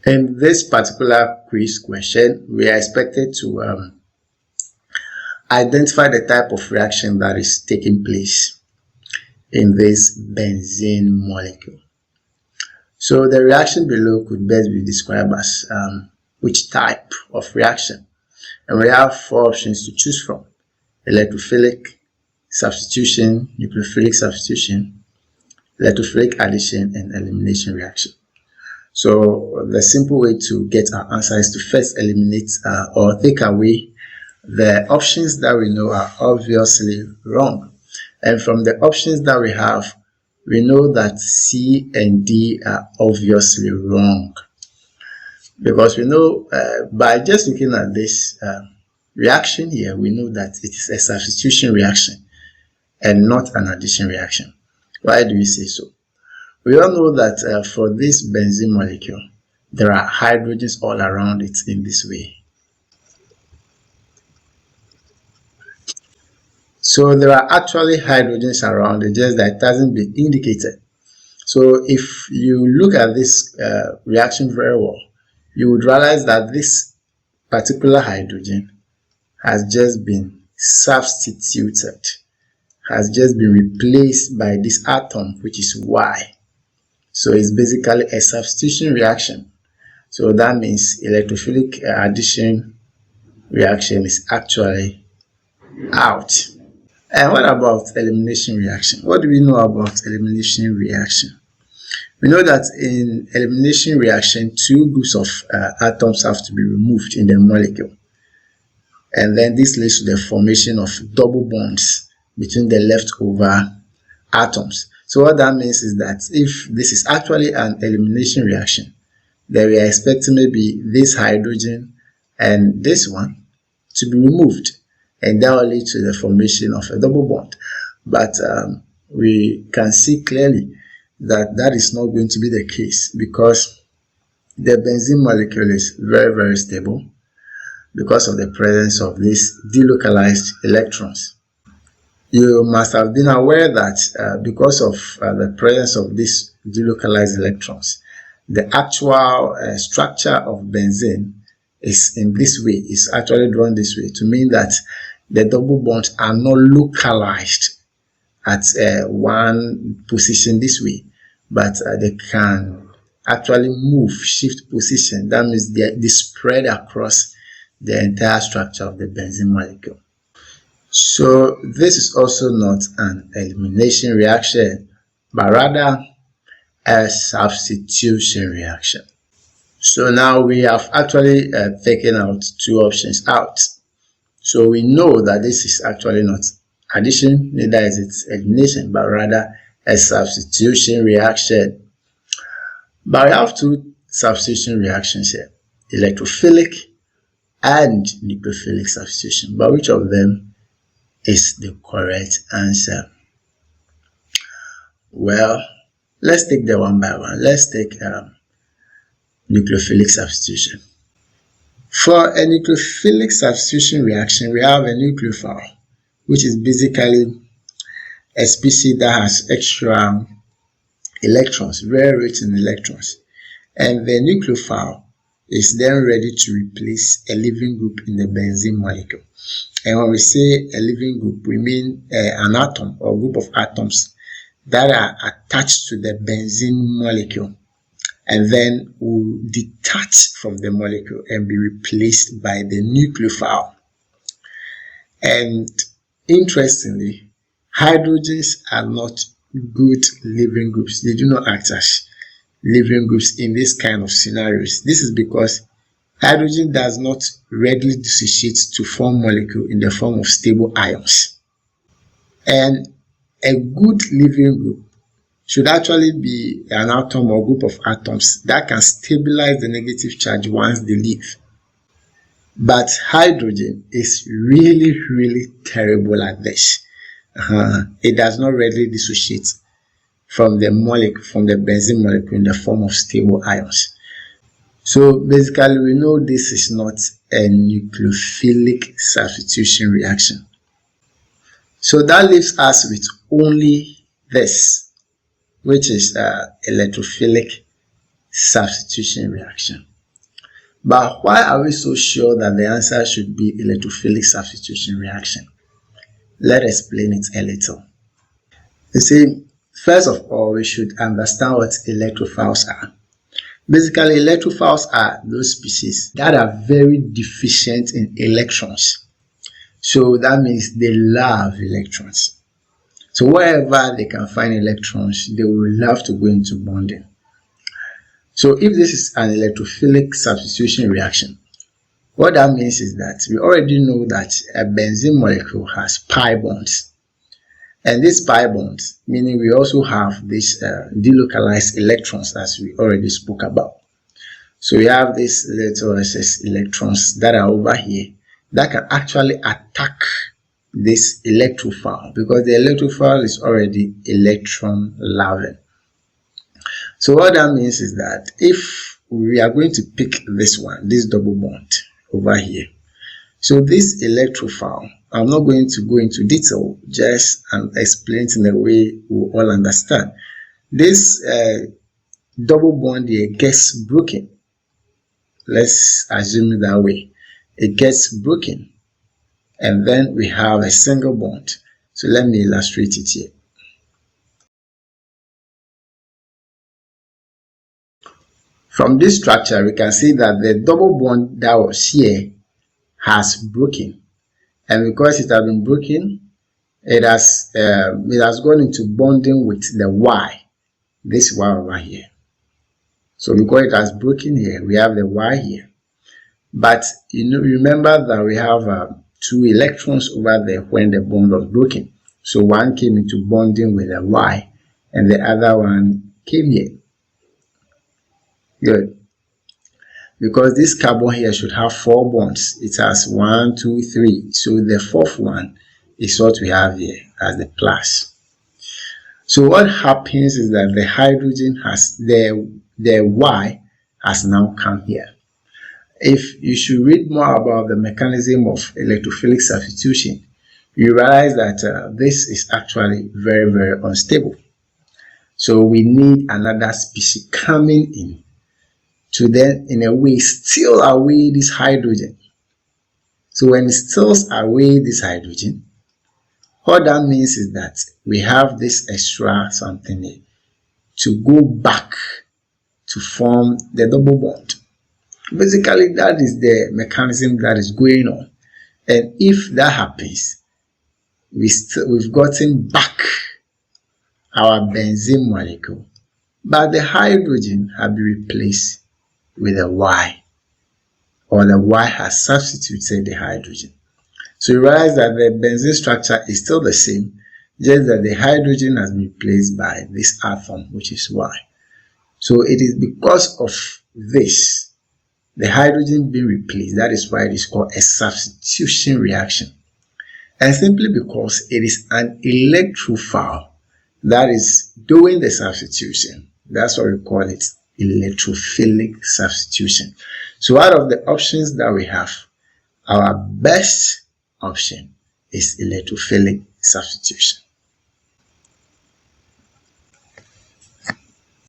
In this particular quiz question, we are expected to identify the type of reaction that is taking place in this benzene molecule. So the reaction below could best be described as which type of reaction. And we have four options to choose from: electrophilic substitution, nucleophilic substitution, electrophilic addition, and elimination reaction. So the simple way to get our answer is to first eliminate or take away the options that we know are obviously wrong. And from the options that we have, we know that C and D are obviously wrong. Because we know by just looking at this reaction here, we know that it is a substitution reaction and not an addition reaction. Why do we say so? We all know that for this benzene molecule, there are hydrogens all around it in this way. So there are actually hydrogens around it, just that it hasn't been indicated. So if you look at this reaction very well, you would realize that this particular hydrogen has just been substituted, has just been replaced by this atom, which is Y. So it's basically a substitution reaction. So that means electrophilic addition reaction is actually out. And what about elimination reaction? What do we know about elimination reaction? We know that in elimination reaction, two groups of atoms have to be removed in the molecule. And then this leads to the formation of double bonds between the leftover atoms. So what that means is that if this is actually an elimination reaction, then we are expecting maybe this hydrogen and this one to be removed, and that will lead to the formation of a double bond. But we can see clearly that that is not going to be the case, because the benzene molecule is very, very stable because of the presence of these delocalized electrons. You must have been aware that because of the presence of these delocalized electrons, the actual structure of benzene is in this way, is actually drawn this way, to mean that the double bonds are not localized at one position this way, but they can actually move, shift position. That means they spread across the entire structure of the benzene molecule. So this is also not an elimination reaction, but rather a substitution reaction. So now we have actually taken out two options out. So we know that this is actually not addition, neither is it elimination, but rather a substitution reaction. But we have two substitution reactions here: electrophilic and nucleophilic substitution. But which of them is the correct answer? Well, let's take them one by one. Let's take nucleophilic substitution. For a nucleophilic substitution reaction, we have a nucleophile, which is basically a species that has extra electrons, very rich in electrons. And the nucleophile is then ready to replace a leaving group in the benzene molecule. And when we say a leaving group, we mean an atom or group of atoms that are attached to the benzene molecule, and then will detach from the molecule and be replaced by the nucleophile. And interestingly, hydrogens are not good leaving groups. They do not act as leaving groups in this kind of scenarios. This is because hydrogen does not readily dissociate to form molecule in the form of stable ions. And a good leaving group should actually be an atom or group of atoms that can stabilize the negative charge once they leave. But hydrogen is really, really terrible at this. It does not readily dissociate from the molecule, from the benzene molecule in the form of stable ions. So basically, we know this is not a nucleophilic substitution reaction. So that leaves us with only this, which is electrophilic substitution reaction. But why are we so sure that the answer should be electrophilic substitution reaction? Let's explain it a little. You see, first of all, we should understand what electrophiles are. Basically, electrophiles are those species that are very deficient in electrons. So that means they love electrons. So wherever they can find electrons, they will love to go into bonding. So if this is an electrophilic substitution reaction, what that means is that we already know that a benzene molecule has pi bonds. And these pi bonds, meaning we also have these delocalized electrons, as we already spoke about. So we have these little SS electrons that are over here that can actually attack this electrophile, because the electrophile is already electron loving. So what that means is that if we are going to pick this one, this double bond over here, so this electrophile, I'm not going to go into detail, just explain it in a way we all understand. This double bond here gets broken. Let's assume it that way. It gets broken, and then we have a single bond. So let me illustrate it here. From this structure, we can see that the double bond that was here has broken, and because it has been broken, it has gone into bonding with the Y, this Y over here. So because it has broken here, we have the Y here. But remember that we have 2 electrons over there when the bond was broken. So one came into bonding with the Y, and the other one came here. Good. Because this carbon here should have 4 bonds. It has 1, 2, 3. So the 4th one is what we have here as the plus. So what happens is that the hydrogen has the Y has now come here. If you should read more about the mechanism of electrophilic substitution, you realize that this is actually very, very unstable. So we need another species coming in to then, in a way, steal away this hydrogen. So when it steals away this hydrogen, what that means is that we have this extra something here to go back to form the double bond. Basically, that is the mechanism that is going on. And if that happens, we've gotten back our benzene molecule, but the hydrogen has been replaced with a Y, or the Y has substituted the hydrogen. So you realize that the benzene structure is still the same, just that the hydrogen has been replaced by this atom, which is Y. So it is because of this, the hydrogen being replaced, that is why it is called a substitution reaction. And simply because it is an electrophile that is doing the substitution, that's why we call it electrophilic substitution. So out of the options that we have, our best option is electrophilic substitution.